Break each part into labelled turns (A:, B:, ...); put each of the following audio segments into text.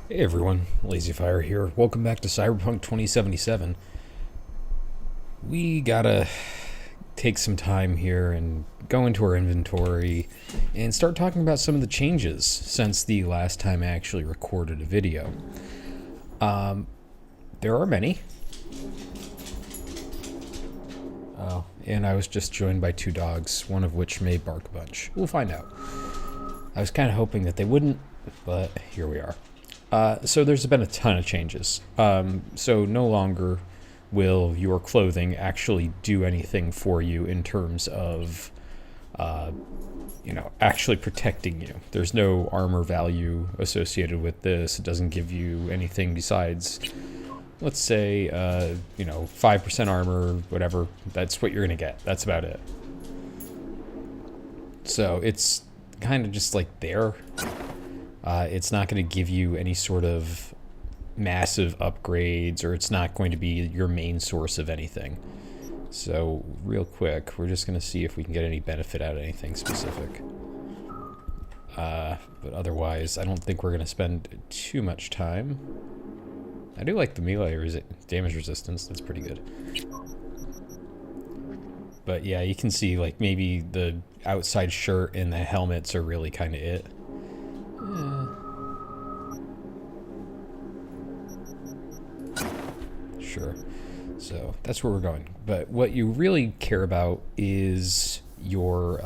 A: Hey everyone, LazyFire here. Welcome back to Cyberpunk 2077. We gotta take some time here and go into our inventory and start talking about some of the changes since the last time I actually recorded a video. There are many. Oh, and I was just joined by two dogs, one of which may bark a bunch. We'll find out. I was kind of hoping that they wouldn't, but here we are. So there's been a ton of changes. So no longer will your clothing actually do anything for you in terms of, actually protecting you. There's no armor value associated with this. It doesn't give you anything besides, let's say, 5% armor, whatever. That's what you're going to get. That's about it. So it's kind of just like there. It's not going to give you any sort of massive upgrades, or it's not going to be your main source of anything. So real quick, we're just going to see if we can get any benefit out of anything specific. But otherwise, I don't think we're going to spend too much time. I do like the melee damage resistance. That's pretty good. But yeah, you can see like maybe the outside shirt and the helmets are really kind of it. Sure. So that's where we're going. But what you really care about is your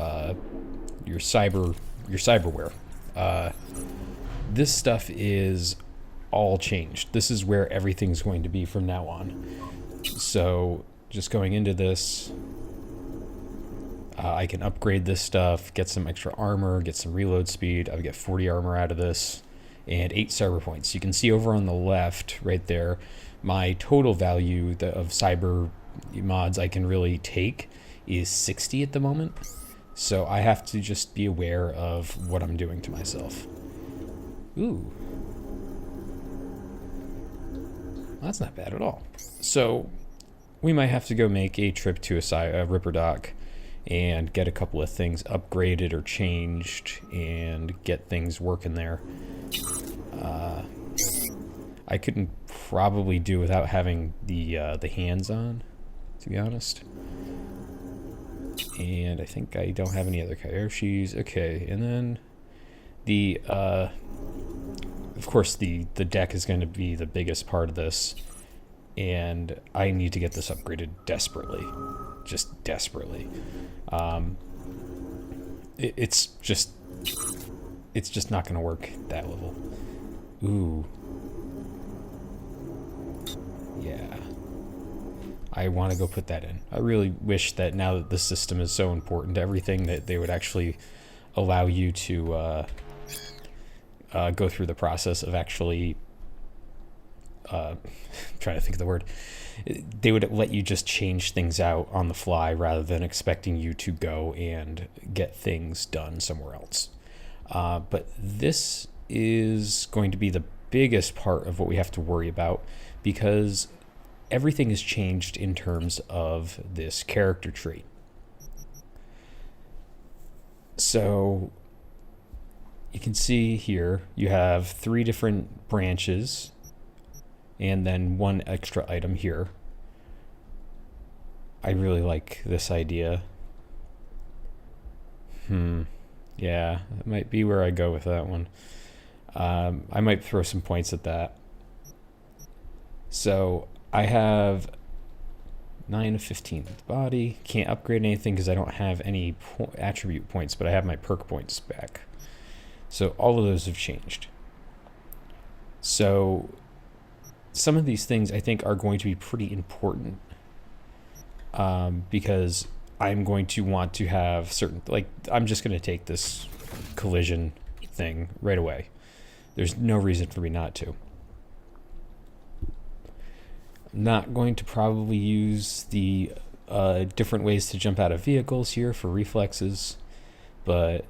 A: cyberware. This stuff is all changed. This is where everything's going to be from now on. So just going into this, I can upgrade this stuff, get some extra armor, get some reload speed. I would get 40 armor out of this, and 8 cyber points. You can see over on the left, right there, my total value of cyber mods I can really take is 60 at the moment. So I have to just be aware of what I'm doing to myself. Ooh. That's not bad at all. So we might have to go make a trip to a Ripper Dock and get a couple of things upgraded or changed and get things working there. I couldn't probably do without having the hands on, to be honest. And I think I don't have any other Kyoshis. Okay, and then the of course the deck is going to be the biggest part of this, and I need to get this upgraded desperately, just desperately. It's just not going to work at that level. Ooh. Yeah. I want to go put that in. I really wish that now that the system is so important to everything that they would actually allow you to go through the process of actually trying to think of the word. They would let you just change things out on the fly rather than expecting you to go and get things done somewhere else. But this is going to be the biggest part of what we have to worry about, because everything has changed in terms of this character trait. So you can see here you have 3 different branches and then 1 extra item here. I really like this idea. Yeah, that might be where I go with that one. I might throw some points at that. So I have 9 of 15 with the body. Can't upgrade anything because I don't have any attribute points, but I have my perk points back. So all of those have changed. So some of these things I think are going to be pretty important, because I'm going to want to have certain, like, I'm just going to take this collision thing right away. There's no reason for me not to. I'm not going to probably use the different ways to jump out of vehicles here for reflexes, but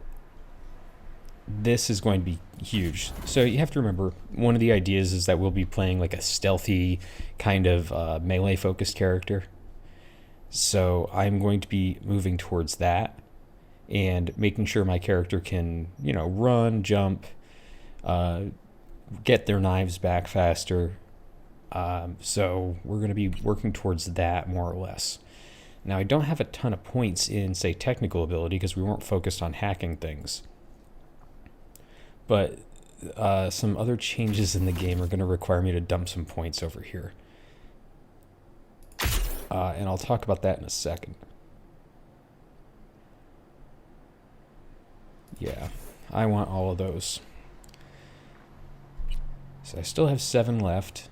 A: this is going to be huge. So you have to remember, one of the ideas is that we'll be playing like a stealthy kind of melee focused character. So I'm going to be moving towards that and making sure my character can, run, jump, get their knives back faster. So we're going to be working towards that more or less. Now, I don't have a ton of points in, say, technical ability because we weren't focused on hacking things. But some other changes in the game are going to require me to dump some points over here. And I'll talk about that in a second. Yeah, I want all of those. So I still have 7 left.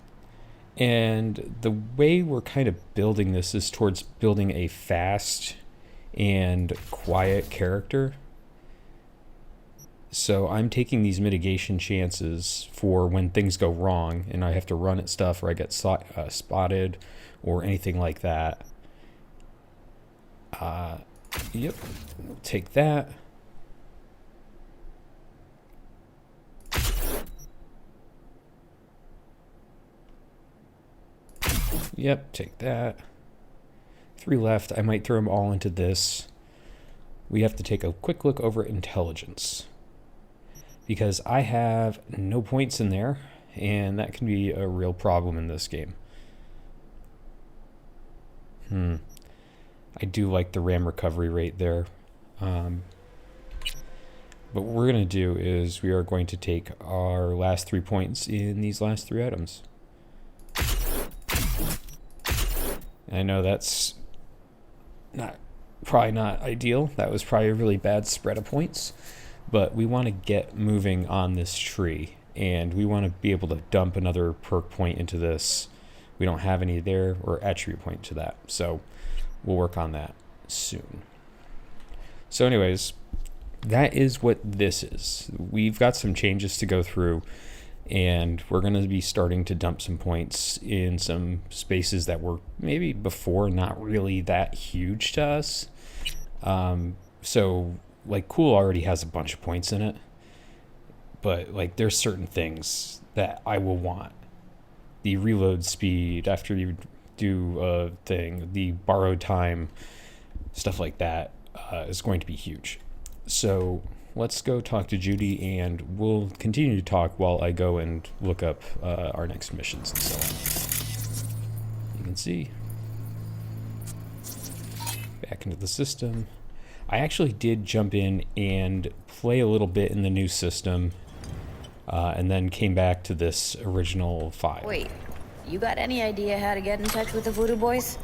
A: And the way we're kind of building this is towards building a fast and quiet character. So I'm taking these mitigation chances for when things go wrong and I have to run at stuff or I get spotted or anything like that. Yep, we'll take that. Yep, take that. 3 left. I might throw them all into this. We have to take a quick look over intelligence, because I have no points in there, and that can be a real problem in this game. I do like the RAM recovery rate there. But what we're going to do is we are going to take our last 3 points in these last 3 items. I know that's probably not ideal. That was probably a really bad spread of points. But we want to get moving on this tree, and we want to be able to dump another perk point into this. We don't have any there, or attribute point to that. So we'll work on that soon. So anyways, that is what this is. We've got some changes to go through, and we're going to be starting to dump some points in some spaces that were maybe before not really that huge to us. So like Cool already has a bunch of points in it, but like there's certain things that I will want. The reload speed after you do a thing, the borrowed time, stuff like that is going to be huge. So let's go talk to Judy, and we'll continue to talk while I go and look up our next missions and so on. You can see. Back into the system. I actually did jump in and play a little bit in the new system, and then came back to this original file.
B: Wait, you got any idea how to get in touch with the Voodoo Boys?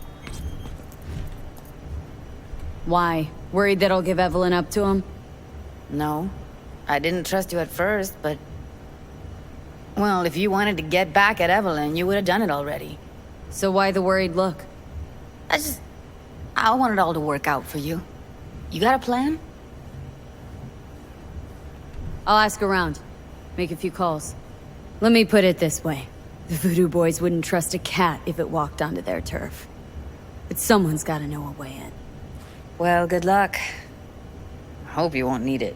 C: Why? Worried that I'll give Evelyn up to him?
B: No. I didn't trust you at first, but... Well, if you wanted to get back at Evelyn, you would have done it already.
C: So why the worried look?
B: I want it all to work out for you. You got a plan?
C: I'll ask around. Make a few calls. Let me put it this way. The Voodoo Boys wouldn't trust a cat if it walked onto their turf. But someone's gotta know a way in.
B: Well, good luck. Hope you won't need it.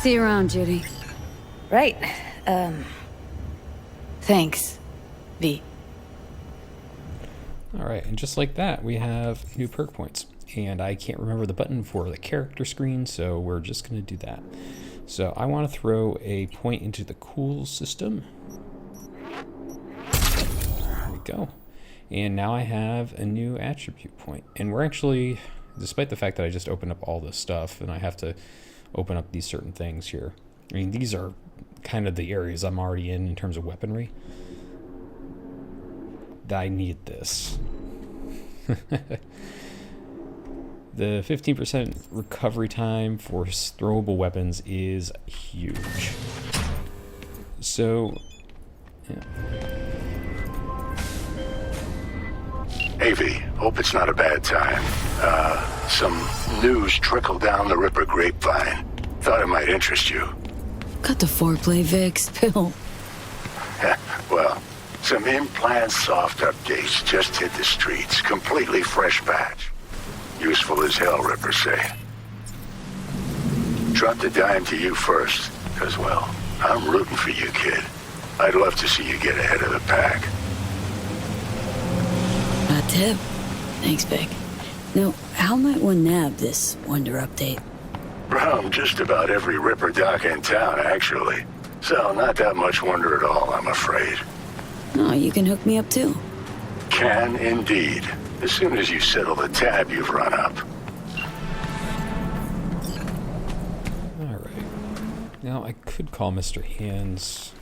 C: See you around, Judy.
B: Right. Thanks, V.
A: Alright, and just like that, we have new perk points. And I can't remember the button for the character screen, so we're just going to do that. So I want to throw a point into the cool system. There we go. And now I have a new attribute point. And we're actually, despite the fact that I just opened up all this stuff, and I have to open up these certain things here. I mean, these are kind of the areas I'm already in terms of weaponry. I need this. The 15% recovery time for throwable weapons is huge. So, yeah.
D: Avy, hope it's not a bad time. Some news trickled down the Ripper grapevine. Thought it might interest you.
C: Cut the foreplay, Vic. Spill.
D: Well, some in-plan soft updates just hit the streets. Completely fresh batch. Useful as hell, Ripper say. Dropped a dime to you first, because, well, I'm rooting for you, kid. I'd love to see you get ahead of the pack.
C: A tip. Thanks, Vic. Now, how might one nab this Wonder update?
D: From just about every Ripper dock in town, actually. So not that much wonder at all, I'm afraid.
C: Oh, you can hook me up too.
D: Can indeed. As soon as you settle the tab you've run up.
A: Alright. Now, I could call Mr. Hands.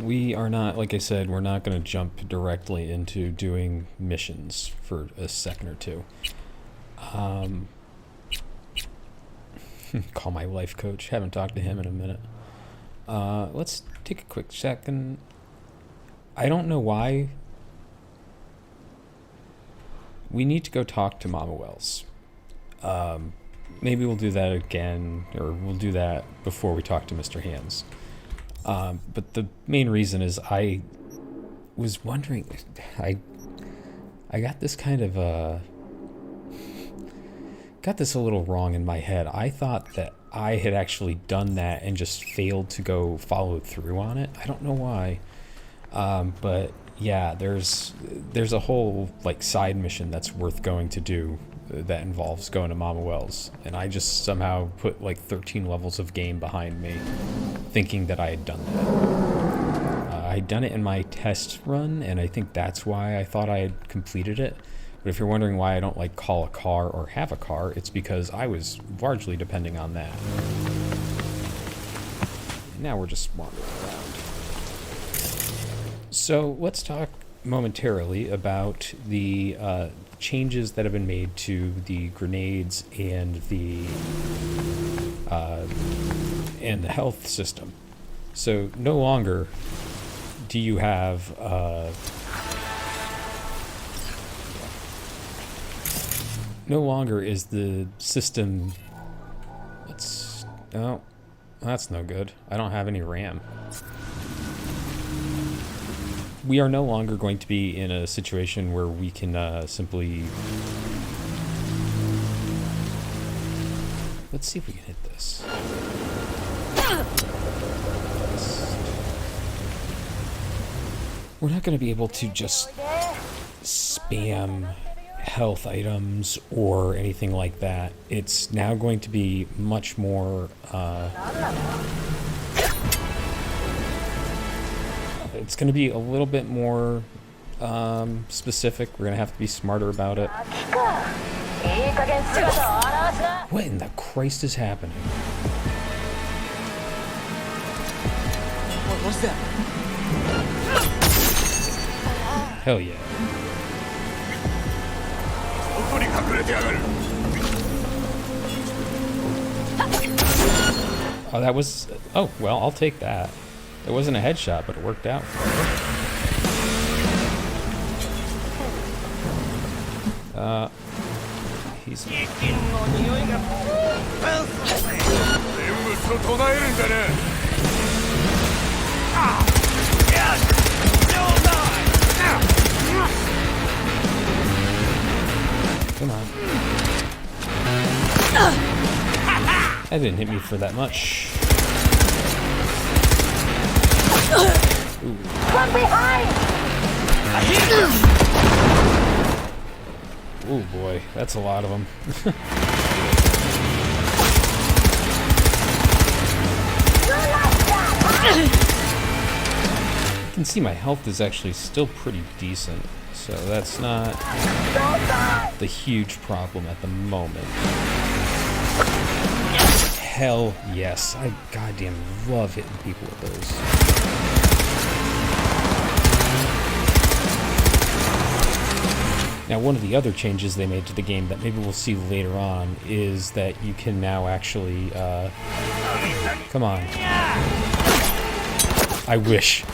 A: We are not, like I said, we're not going to jump directly into doing missions for a second or two. Call my life coach. Haven't talked to him in a minute. Let's take a quick second. I don't know why. We need to go talk to Mama Wells. Maybe we'll do that again, or we'll do that before we talk to Mr. Hands. But the main reason is I was wondering, I got this kind of got this a little wrong in my head. I thought that I had actually done that and just failed to go follow through on it. I don't know why. But yeah, there's a whole like side mission that's worth going to do that involves going to Mama Wells, and I just somehow put like 13 levels of game behind me thinking that I had done that. I'd done it in my test run, and I think that's why I thought I had completed it. But if you're wondering why I don't like call a car or have a car, it's because I was largely depending on that. Now we're just wandering around. So let's talk momentarily about the changes that have been made to the grenades and the health system. So no longer do you have no longer is the system. Oh, that's no good. I don't have any RAM. We are no longer going to be in a situation where we can simply... Let's see if we can hit this. We're not going to be able to just spam health items or anything like that. It's now going to be much more... it's going to be a little bit more specific. We're going to have to be smarter about it. What in the Christ is happening?
E: What's that?
A: Hell yeah. Oh, that was... Oh, well, I'll take that. It wasn't a headshot, but it worked out. He's... Come on. That didn't hit me for that much.
F: From behind!
A: Oh boy, that's a lot of them. You can see my health is actually still pretty decent, so that's not the huge problem at the moment. Hell yes, I goddamn love hitting people with those. Now, one of the other changes they made to the game that maybe we'll see later on is that you can now actually, come on. I wish.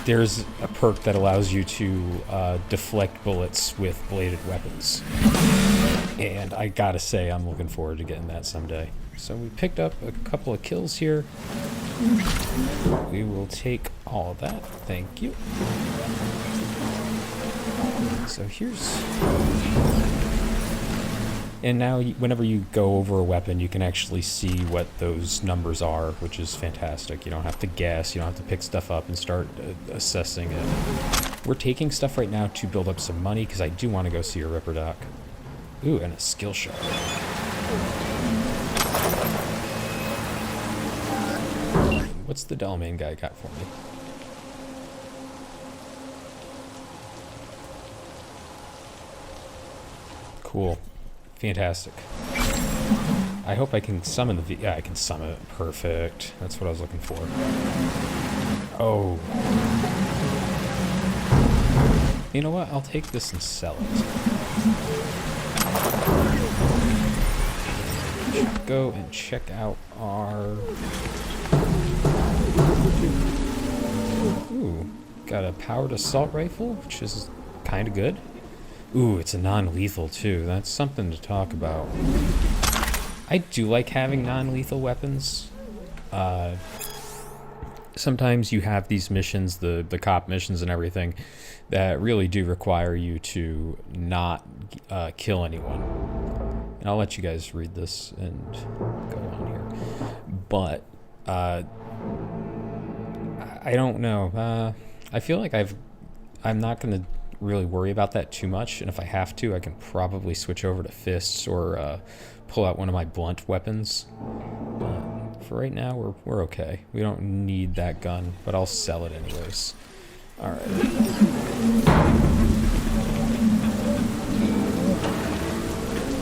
A: There's a perk that allows you to deflect bullets with bladed weapons. And I gotta say, I'm looking forward to getting that someday. So we picked up a couple of kills here. We will take all of that. Thank you. So here's... And now, whenever you go over a weapon, you can actually see what those numbers are, which is fantastic. You don't have to guess. You don't have to pick stuff up and start assessing it. We're taking stuff right now to build up some money, because I do want to go see a Ripper Doc. Ooh, and a skill shot. What's the Delmain guy got for me? Cool. Fantastic. I hope I can summon the yeah, I can summon it. Perfect. That's what I was looking for. Oh. You know what? I'll take this and sell it. Go and check out our... Ooh. Got a powered assault rifle, which is kind of good. Ooh, it's a non-lethal too. That's something to talk about. I do like having non-lethal weapons. Sometimes you have these missions, the cop missions and everything, that really do require you to not kill anyone. And I'll let you guys read this and go on here. But I don't know. I feel like I'm not going to really worry about that too much, and if I have to, I can probably switch over to fists or pull out one of my blunt weapons. But for right now, we're okay. We don't need that gun, but I'll sell it anyways. All right.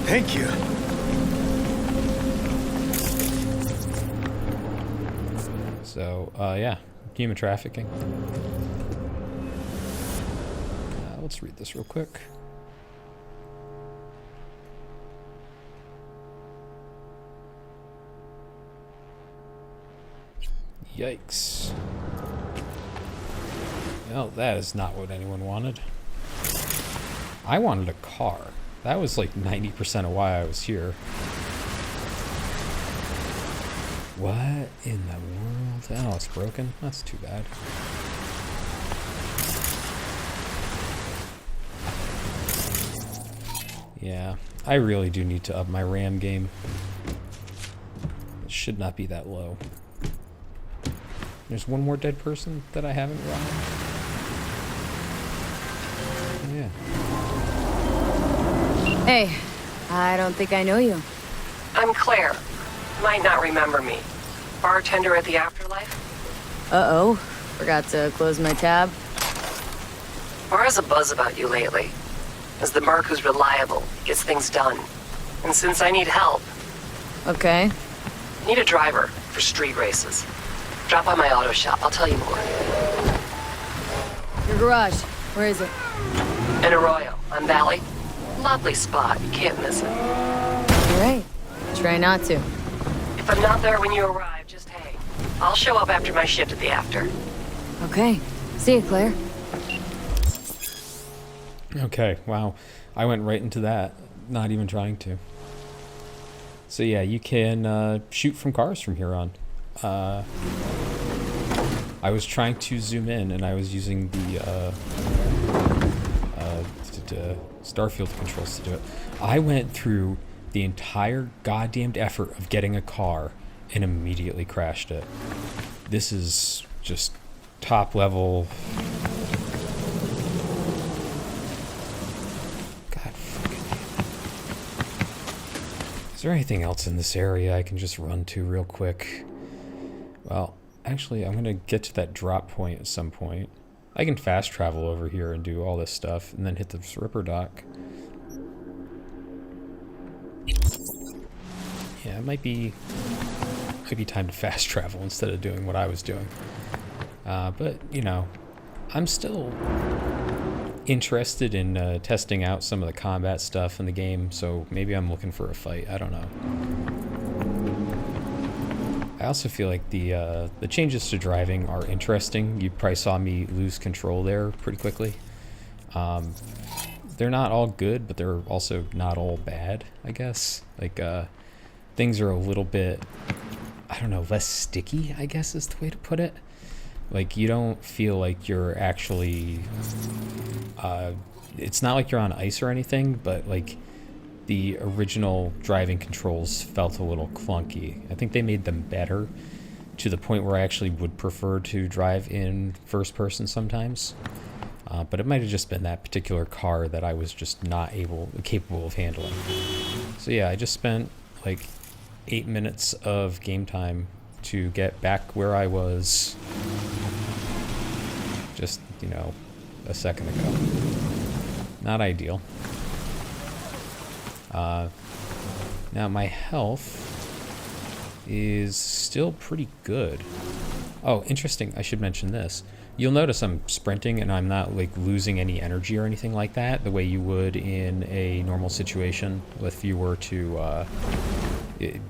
E: Thank you.
A: So yeah, human trafficking. Let's read this real quick. Yikes. Well, that is not what anyone wanted. I wanted a car. That was like 90% of why I was here. What in the world? Oh, it's broken? That's too bad. Yeah, I really do need to up my RAM game. It should not be that low. There's one more dead person that I haven't robbed. Oh, yeah.
C: Hey, I don't think I know you.
F: I'm Claire. Might not remember me. Bartender at the Afterlife?
C: Uh-oh. Forgot to close my tab.
F: Bar has a buzz about you lately. As the merc who's reliable, gets things done. And since I need help,
C: Okay.
F: I need a driver for street races. Drop by my auto shop, I'll tell you more.
C: Your garage. Where is it?
F: In Arroyo, on Valley. Lovely spot, you can't miss it.
C: All right. Try not to.
F: If I'm not there when you arrive, just hang. I'll show up after my shift at the After.
C: Okay. See you, Claire.
A: Okay, wow. I went right into that, not even trying to. So yeah, you can shoot from cars from here on. I was trying to zoom in, and I was using the Starfield controls to do it. I went through the entire goddamned effort of getting a car and immediately crashed it. This is just top level. Is there anything else in this area I can just run to real quick? Well, actually, I'm going to get to that drop point at some point. I can fast travel over here and do all this stuff, and then hit the Ripper dock. Yeah, it might be time to fast travel instead of doing what I was doing. But, you know, I'm still interested in testing out some of the combat stuff in the game, so maybe I'm looking for a fight. I don't know. I also feel like the changes to driving are interesting. You probably saw me lose control there pretty quickly. They're not all good, but they're also not all bad, I guess. Like, things are a little bit, I don't know, less sticky, I guess is the way to put it. Like, you don't feel like you're actually, it's not like you're on ice or anything, but like the original driving controls felt a little clunky. I think they made them better to the point where I actually would prefer to drive in first person sometimes. But it might have just been that particular car that I was just not capable of handling. So yeah, I just spent like 8 minutes of game time to get back where I was just, you know, a second ago. Not ideal. Now my health is still pretty good. Oh, interesting. I should mention this. You'll notice I'm sprinting and I'm not like losing any energy or anything like that, the way you would in a normal situation if you were to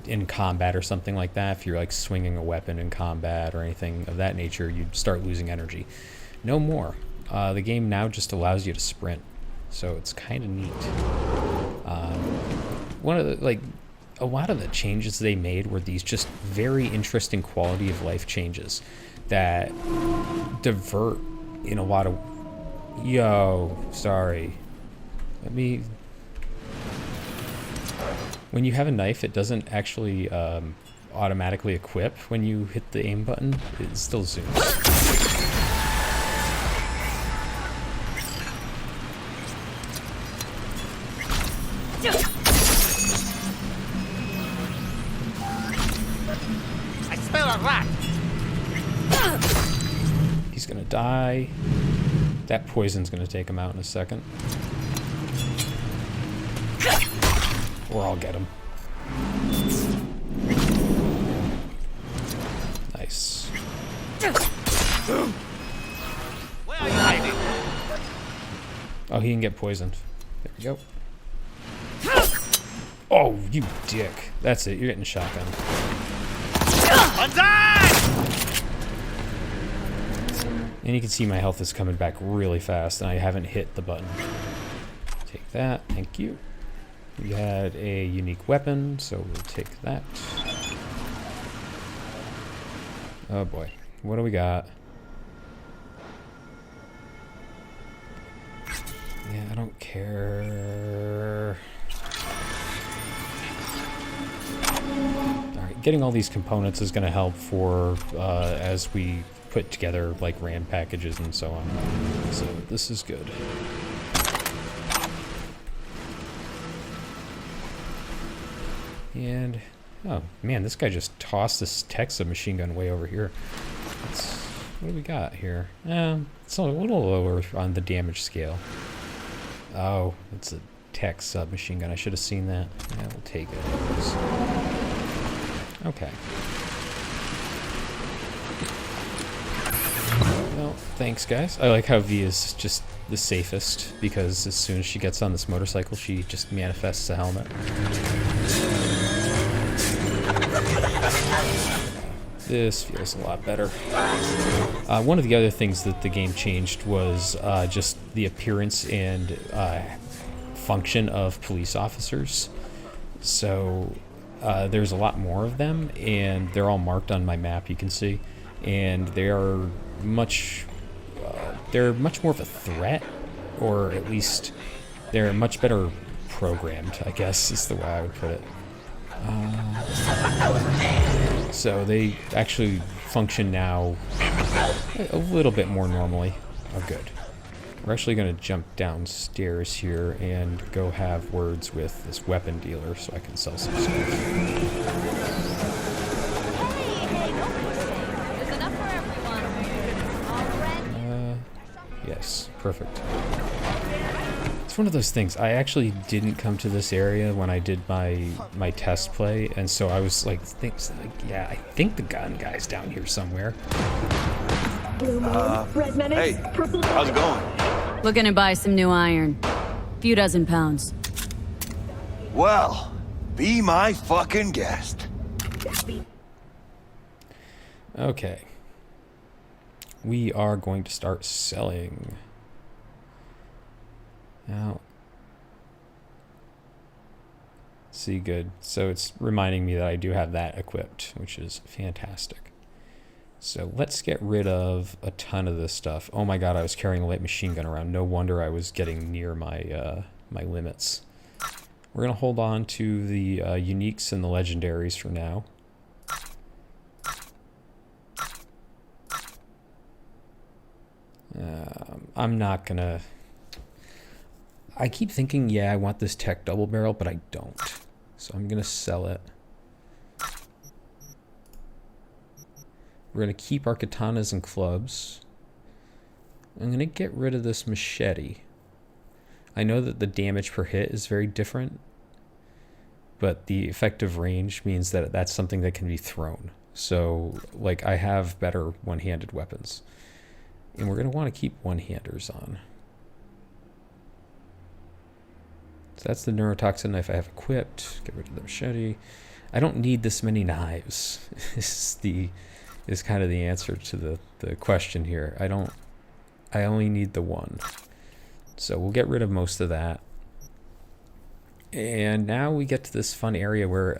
A: in combat or something like that. If you're like swinging a weapon in combat or anything of that nature, you'd start losing energy. No more. The game now just allows you to sprint, so it's kind of neat. One of the a lot of the changes they made were these just very interesting quality of life changes that divert in a lot of... Yo, sorry. Let me... When you have a knife, it doesn't actually automatically equip when you hit the aim button. It still zooms.
G: I smell a rat.
A: He's gonna die. That poison's gonna take him out in a second. Or I'll get him. Nice.
G: Where are you hiding?
A: Oh, he can get poisoned. There we go. Oh, you dick. That's it. You're getting shotgun. And you can see my health is coming back really fast, and I haven't hit the button. Take that. Thank you. We had a unique weapon, so we'll take that. Oh boy. What do we got? Yeah, I don't care. Alright, getting all these components is going to help for as we put together like RAM packages and so on. So this is good. And, oh man, this guy just tossed this tech submachine gun way over here. What do we got here? It's a little lower on the damage scale. Oh, it's a tech submachine gun. I should have seen that. Yeah, we'll take it. Okay. Well, thanks, guys. I like how V is just the safest, because as soon as she gets on this motorcycle, she just manifests a helmet. This feels a lot better. One of the other things that the game changed was just the appearance and function of police officers. So there's a lot more of them, and they're all marked on my map, you can see. And they are much more of a threat, or at least they're much better programmed, I guess is the way I would put it. So they actually function now a little bit more normally. Oh, good. We're actually going to jump downstairs here and go have words with this weapon dealer so I can sell some stuff. Yes, perfect. It's one of those things. I actually didn't come to this area when I did my test play, and so I was like, yeah, I think the gun guy's down here somewhere.
H: Hey, how's it going?
C: Looking to buy some new iron. Few dozen pounds.
H: Well, be my fucking guest.
A: Okay. We are going to start selling. Now, see, good. So it's reminding me that I do have that equipped, which is fantastic. So let's get rid of a ton of this stuff. Oh my god, I was carrying a light machine gun around. No wonder I was getting near my my limits. We're going to hold on to the uniques and the legendaries for now. I'm not gonna... I keep thinking, yeah, I want this tech double barrel, but I don't. So I'm gonna sell it. We're gonna keep our katanas and clubs. I'm gonna get rid of this machete. I know that the damage per hit is very different, but the effective range means that that's something that can be thrown. So, like, I have better one-handed weapons. And we're going to want to keep one-handers on. So that's the neurotoxin knife I have equipped. Get rid of the machete. I don't need this many knives. is kind of the answer to the question here. I only need the one. So we'll get rid of most of that. And now we get to this fun area where,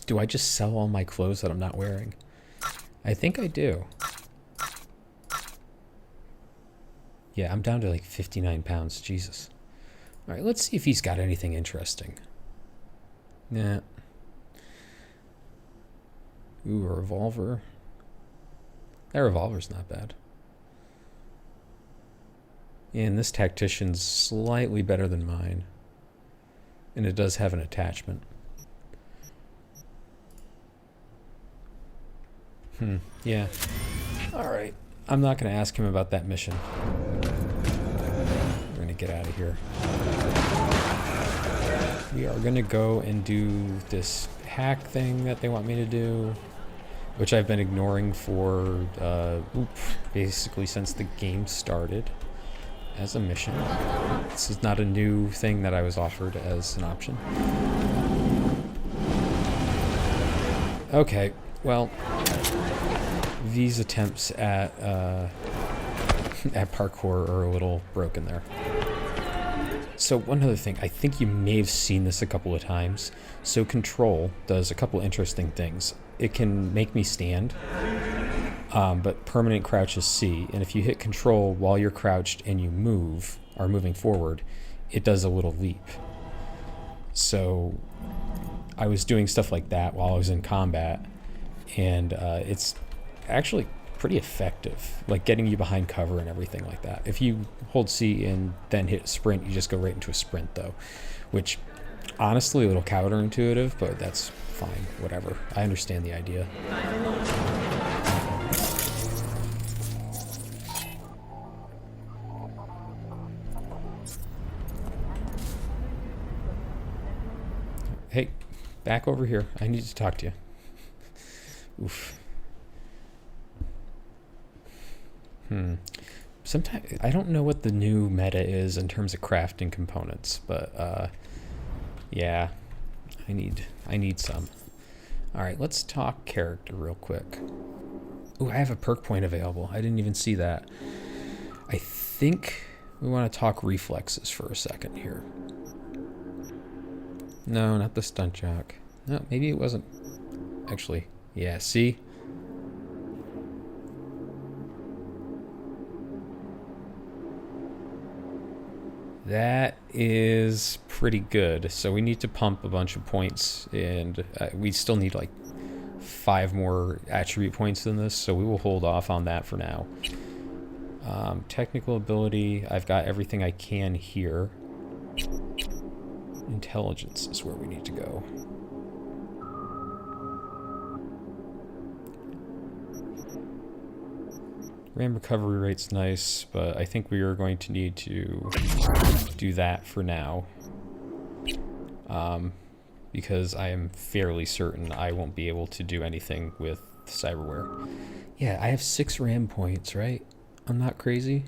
A: do I just sell all my clothes that I'm not wearing? I think I do. Yeah, I'm down to like 59 pounds. Jesus. All right, let's see if he's got anything interesting. Nah. Ooh, a revolver. That revolver's not bad. And this tactician's slightly better than mine. And it does have an attachment. Yeah. Alright. I'm not going to ask him about that mission. We're going to get out of here. We are going to go and do this hack thing that they want me to do, which I've been ignoring for basically since the game started as a mission. This is not a new thing that I was offered as an option. Okay, well, these attempts at parkour are a little broken there. So one other thing, I think you may have seen this a couple of times. So Control does a couple interesting things. It can make me stand, but permanent crouch is C, and if you hit Control while you're crouched and you move, or moving forward, it does a little leap. So I was doing stuff like that while I was in combat, and it's actually pretty effective, like getting you behind cover and everything like that. If you hold C and then hit sprint, you just go right into a sprint though, which honestly a little counterintuitive, but that's fine, whatever. I understand the idea. Hey, back over here. I need to talk to you. Oof. Sometimes I don't know what the new meta is in terms of crafting components, but yeah, I need some. All right, let's talk character real quick. Ooh, I have a perk point available. I didn't even see that. I think we want to talk reflexes for a second here. No, not the stunt jock. No, maybe it wasn't. Actually, yeah, see? That is pretty good. So we need to pump a bunch of points, and we still need like 5 more attribute points than this, so we will hold off on that for now. Technical ability, I've got everything I can here. Intelligence is where we need to go. RAM recovery rate's nice, but I think we are going to need to do that for now. Because I am fairly certain I won't be able to do anything with cyberware. Yeah, I have 6 RAM points, right? I'm not crazy?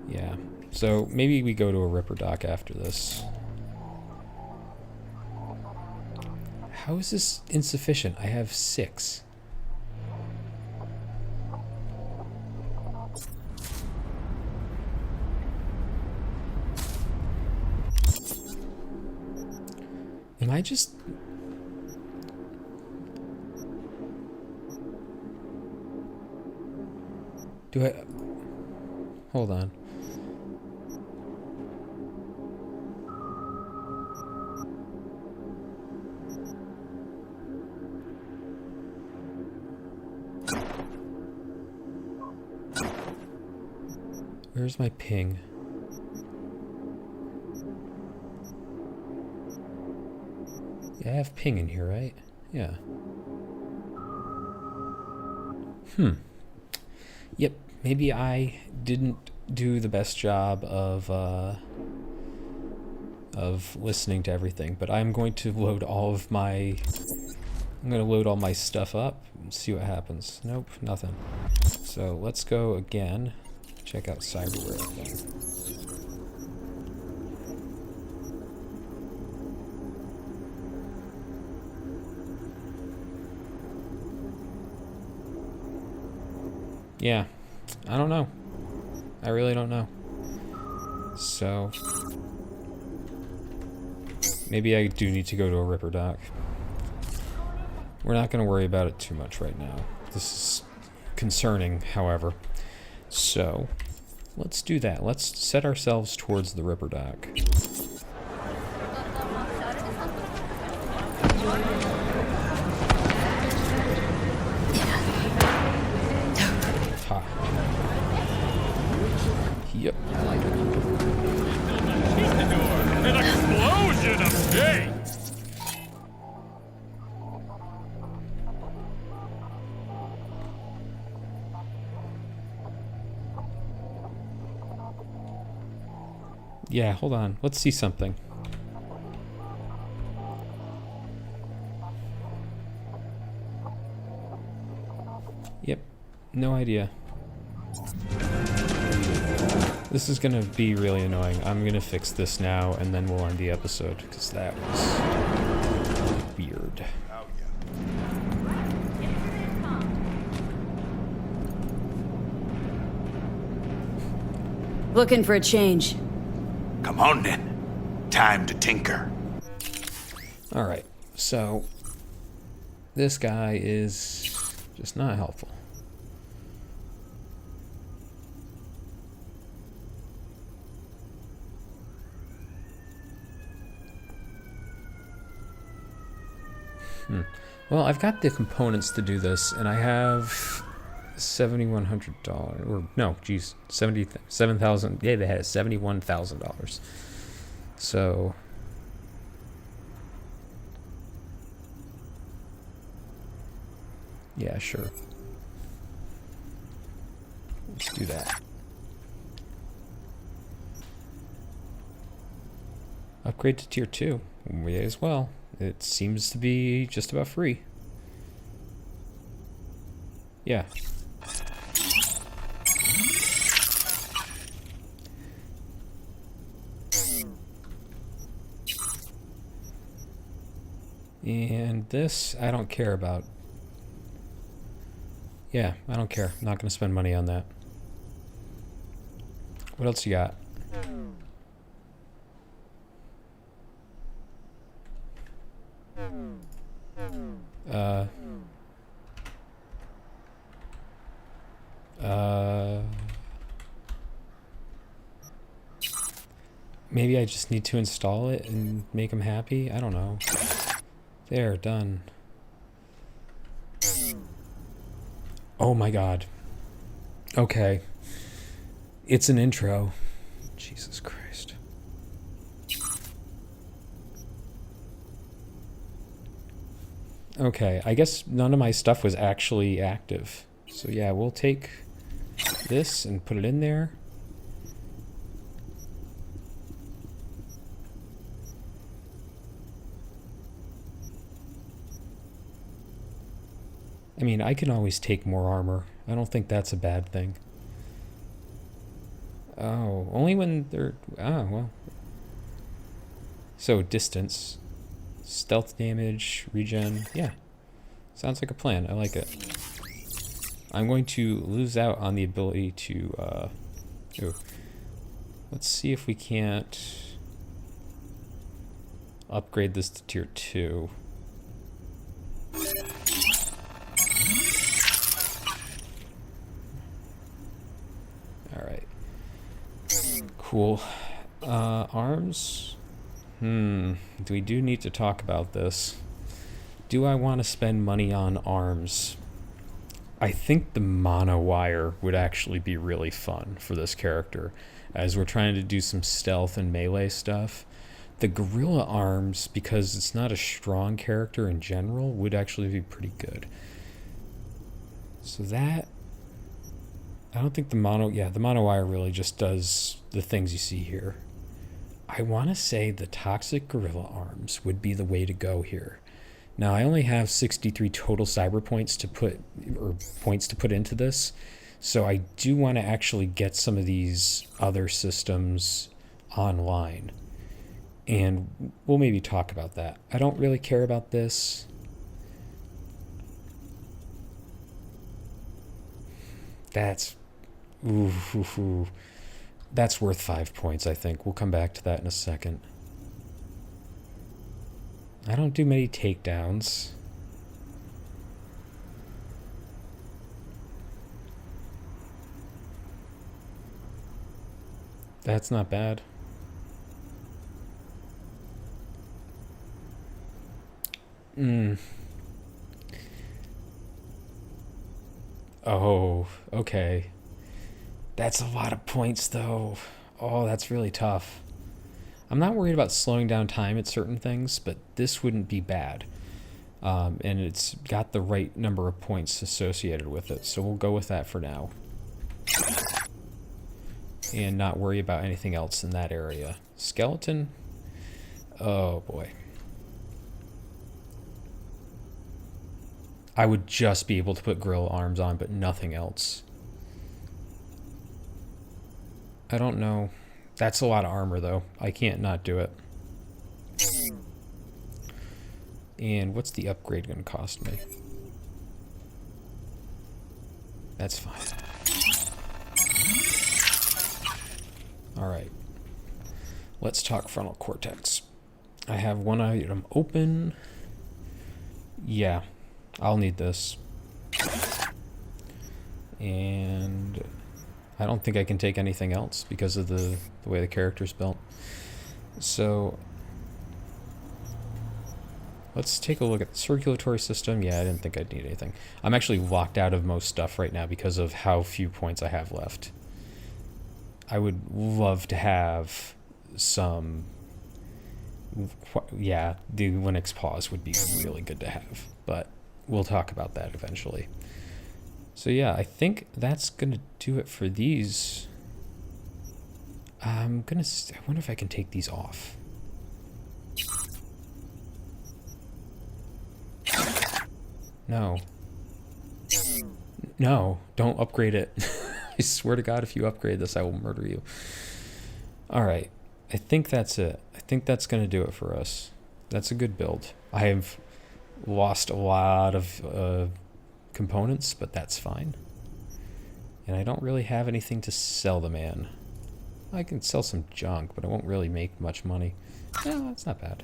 A: Yeah. So maybe we go to a Ripper dock after this. How is this insufficient? I have 6. Am I just... Do I... Hold on. Where's my ping? Yeah, I have ping in here, right? Yeah. Yep, maybe I didn't do the best job of listening to everything, but I'm going to load all of my... I'm going to load all my stuff up and see what happens. Nope, nothing. So let's go again. Check out cyberware again. Yeah, I don't know. I really don't know. So maybe I do need to go to a Ripper dock. We're not going to worry about it too much right now. This is concerning, however. So let's do that. Let's set ourselves towards the Ripper dock. Ha. Yep.
G: An explosion of hate!
A: Yeah, hold on. Let's see something. Yep, no idea. This is gonna be really annoying. I'm gonna fix this now and then we'll end the episode because that was weird.
C: Looking for a change.
I: Come on then. Time to tinker.
A: Alright, so this guy is just not helpful. Well, I've got the components to do this, and I have $7,100, or no, geez, $77,000. Yeah, they had $71,000. So yeah, sure. Let's do that. Upgrade to tier 2. May as well. It seems to be just about free. Yeah. And this, I don't care about. Yeah, I don't care. I'm not going to spend money on that. What else you got? Maybe I just need to install it and make them happy? I don't know. There, done. Oh my god. Okay. It's an intro. Jesus Christ. Okay, I guess none of my stuff was actually active. So yeah, we'll take this and put it in there. I mean, I can always take more armor. I don't think that's a bad thing. Oh, only when they're... Ah, well. So, distance. Stealth damage, regen. Yeah. Sounds like a plan. I like it. I'm going to lose out on the ability to... Ooh. Let's see if we can't upgrade this to tier 2. Alright. Cool. Arms? We do need to talk about this. Do I want to spend money on arms? I think the mono wire would actually be really fun for this character, as we're trying to do some stealth and melee stuff. The gorilla arms, because it's not a strong character in general, would actually be pretty good. So that, I don't think the mono wire really just does the things you see here. I want to say the toxic gorilla arms would be the way to go here. Now I only have 63 total cyber points to put into this, so I do want to actually get some of these other systems online, and we'll maybe talk about that. I don't really care about this. That's that's worth 5 points, I think. We'll come back to that in a second. I don't do many takedowns. That's not bad. Oh, okay. That's a lot of points, though. Oh, that's really tough. I'm not worried about slowing down time at certain things, but this wouldn't be bad. And it's got the right number of points associated with it, so we'll go with that for now. And not worry about anything else in that area. Skeleton? Oh, boy. I would just be able to put gorilla arms on, but nothing else. I don't know. That's a lot of armor, though. I can't not do it. And what's the upgrade going to cost me? That's fine. Alright. Let's talk frontal cortex. I have one item open. Yeah, I'll need this. And I don't think I can take anything else because of the way the character's built. So let's take a look at the circulatory system. Yeah, I didn't think I'd need anything. I'm actually locked out of most stuff right now because of how few points I have left. I would love to have some... Yeah, the Linux pause would be really good to have, but we'll talk about that eventually. So yeah, I think that's gonna do it for these. I wonder if I can take these off. No. No, don't upgrade it. I swear to God, if you upgrade this, I will murder you. Alright, I think that's it. I think that's gonna do it for us. That's a good build. I have lost a lot of components, but that's fine. And I don't really have anything to sell the man. I can sell some junk, but I won't really make much money. No, that's not bad.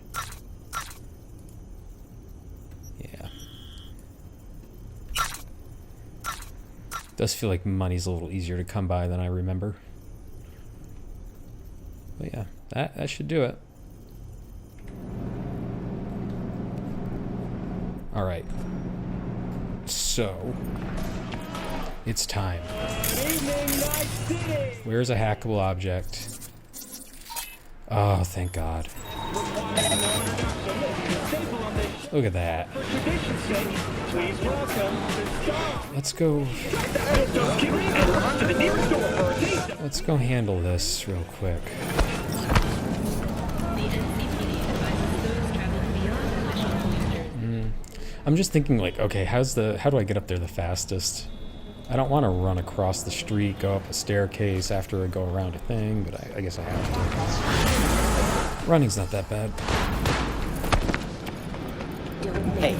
A: Yeah. Does feel like money's a little easier to come by than I remember. But yeah, that should do it. Alright. So, it's time. Where's a hackable object? Oh, thank God. Look at that. Let's go. Let's go handle this real quick. I'm just thinking, like, okay, how do I get up there the fastest? I don't want to run across the street, go up a staircase after I go around a thing, but I guess I have to. Running's not that bad.
J: Hey,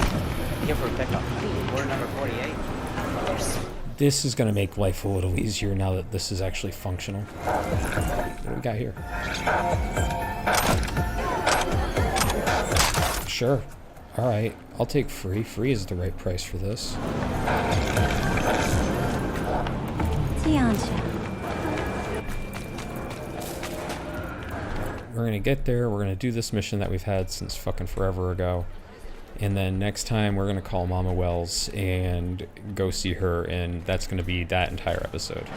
J: here for a pickup. Order number 48.
A: This is going to make life a little easier now that this is actually functional. What do we got here? Sure. Alright, I'll take free. Free is the right price for this. We're gonna get there, we're gonna do this mission that we've had since fucking forever ago. And then next time we're going to call Mama Wells and go see her, and that's going to be that entire episode.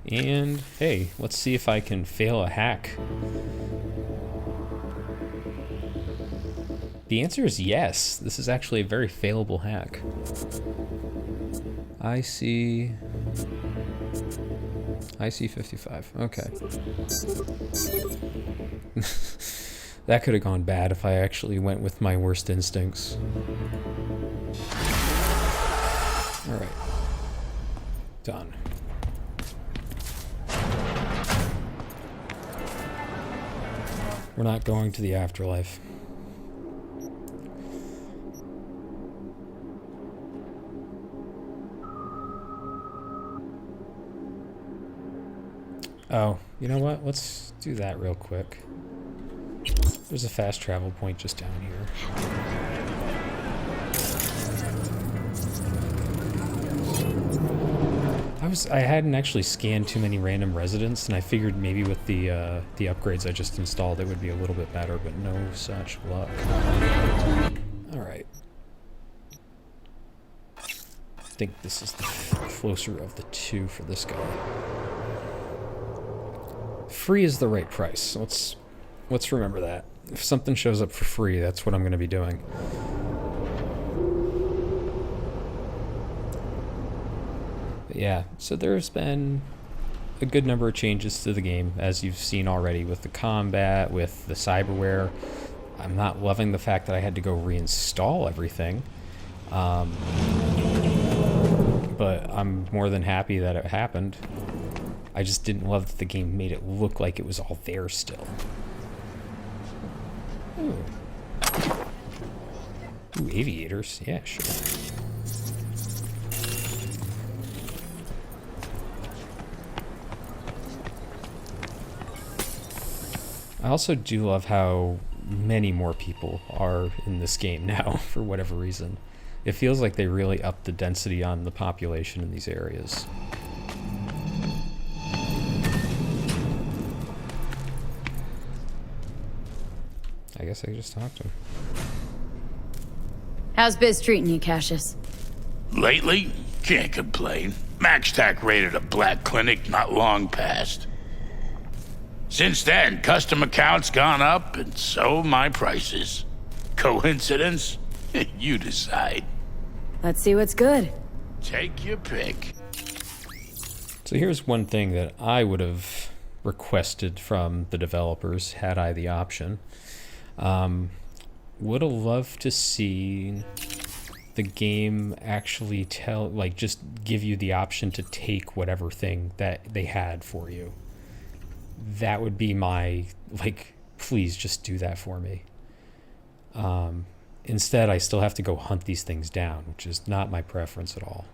A: And hey, let's see if I can fail a hack. The answer is yes. This is actually a very failable hack. I see 55. Okay. That could have gone bad if I actually went with my worst instincts. All right. Done. We're not going to the afterlife. Oh, you know what? Let's do that real quick. There's a fast travel point just down here. I hadn't actually scanned too many random residents, and I figured maybe with the upgrades I just installed it would be a little bit better, but no such luck. Alright. I think this is the closer of the two for this guy. Free is the right price. Let's remember that. If something shows up for free, that's what I'm going to be doing. But yeah, so there's been a good number of changes to the game, as you've seen already, with the combat, with the cyberware. I'm not loving the fact that I had to go reinstall everything. But I'm more than happy that it happened. I just didn't love that the game made it look like it was all there still. Ooh, aviators. Yeah, sure. I also do love how many more people are in this game now, for whatever reason. It feels like they really upped the density on the population in these areas. I guess I could just talk to him.
C: How's biz treating you, Cassius?
I: Lately, can't complain. MaxTac raided a black clinic not long past. Since then, custom accounts gone up, and so my prices. Coincidence? You decide.
C: Let's see what's good.
I: Take your pick.
A: So here's one thing that I would have requested from the developers had I the option. Would have loved to see the game actually just give you the option to take whatever thing that they had for you. That would be my, please just do that for me. Instead, I still have to go hunt these things down, which is not my preference at all.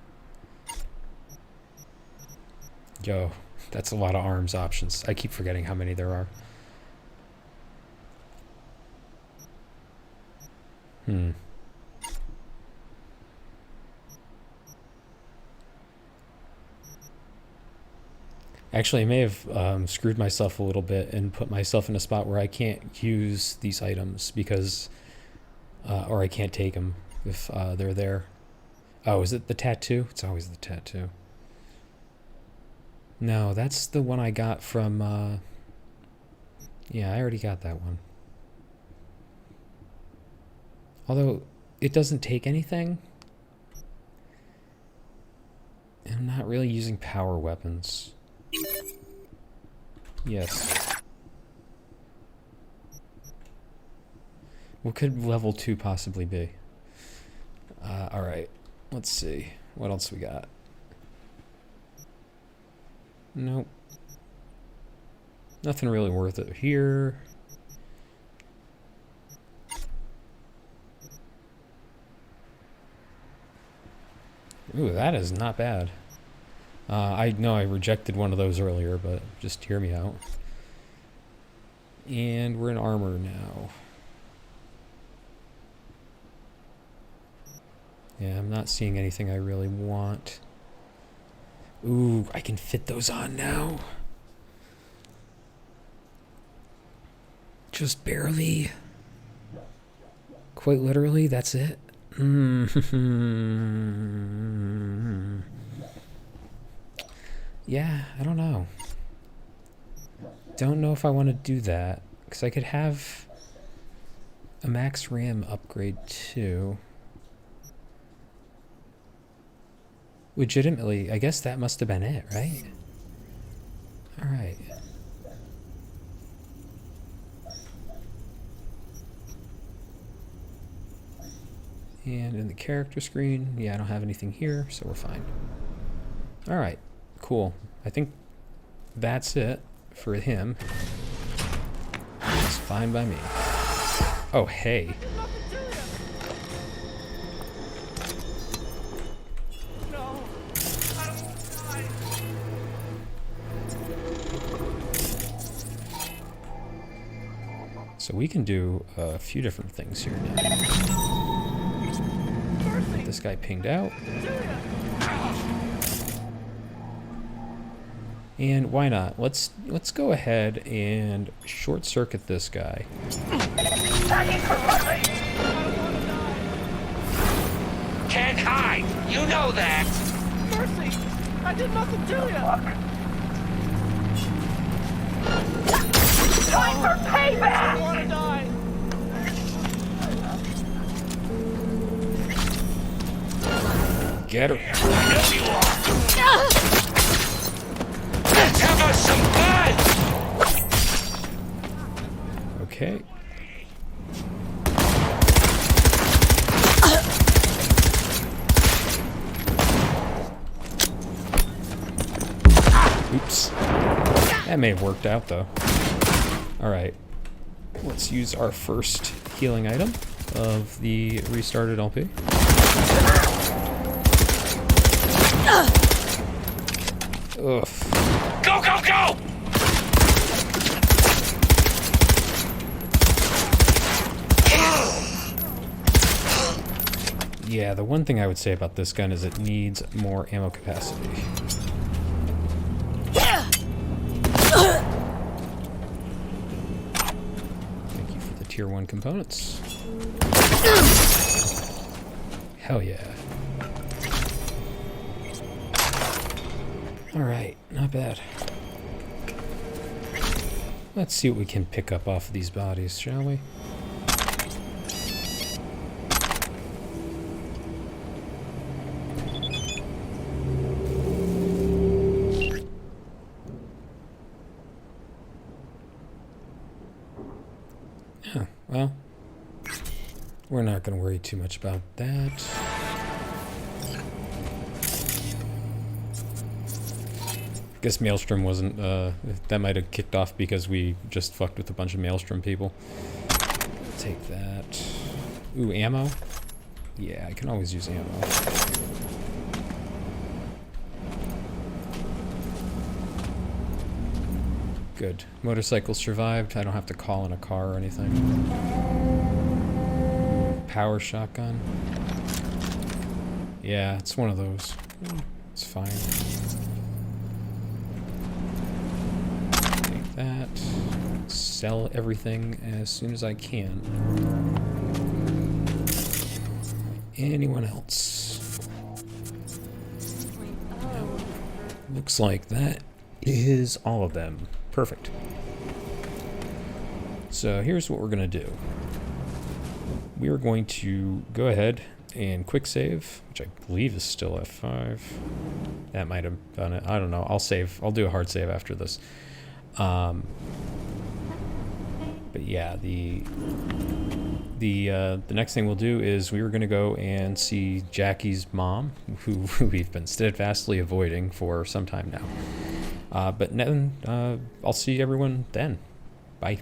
A: Yo, that's a lot of arms options. I keep forgetting how many there are. Actually, I may have screwed myself a little bit and put myself in a spot where I can't use these items because, or I can't take them if they're there. Oh, is it the tattoo? It's always the tattoo. No, that's the one I got from, yeah, I already got that one. Although, it doesn't take anything. And I'm not really using power weapons. Yes. What could level 2 possibly be? Alright. Let's see. What else we got? Nope. Nothing really worth it here. Ooh, that is not bad. I know I rejected one of those earlier, but just hear me out. And we're in armor now. Yeah, I'm not seeing anything I really want. Ooh, I can fit those on now. Just barely. Quite literally, that's it. Yeah, I don't know. Don't know if I want to do that, because I could have a max RAM upgrade too. Legitimately, I guess that must have been it, right? Alright. And in the character screen, yeah, I don't have anything here, so we're fine. Alright, cool. I think that's it for him. It's fine by me. Oh, hey. So we can do a few different things here now. Get this guy pinged out. And why not? Let's go ahead and short circuit this guy.
K: Can't hide. You know that.
G: Mercy! I did nothing to you!
K: Time for payback!
G: I want to die!
A: Get her.
K: I know you are. Let's have us some fun!
A: Okay. Oops. That may have worked out though. Alright. Let's use our first healing item of the restarted LP. Ugh.
K: Go, go, go!
A: Yeah, the one thing I would say about this gun is it needs more ammo capacity. Thank you for the tier 1 components. Hell yeah. Alright, not bad. Let's see what we can pick up off of these bodies, shall we? Oh, well, we're not going to worry too much about that. I guess Maelstrom wasn't, that might have kicked off because we just fucked with a bunch of Maelstrom people. Take that. Ooh, ammo? Yeah, I can always use ammo. Good. Motorcycle survived. I don't have to call in a car or anything. Power shotgun. Yeah, it's one of those. It's fine. Take that. Sell everything as soon as I can. Anyone else? Looks like that is all of them. Perfect. So here's what we're going to do. We are going to go ahead and quick save, which I believe is still F5. That might have done it. I don't know. I'll save. I'll do a hard save after this. But yeah, the next thing we'll do is we were going to go and see Jackie's mom, who we've been steadfastly avoiding for some time now. But then I'll see everyone then. Bye.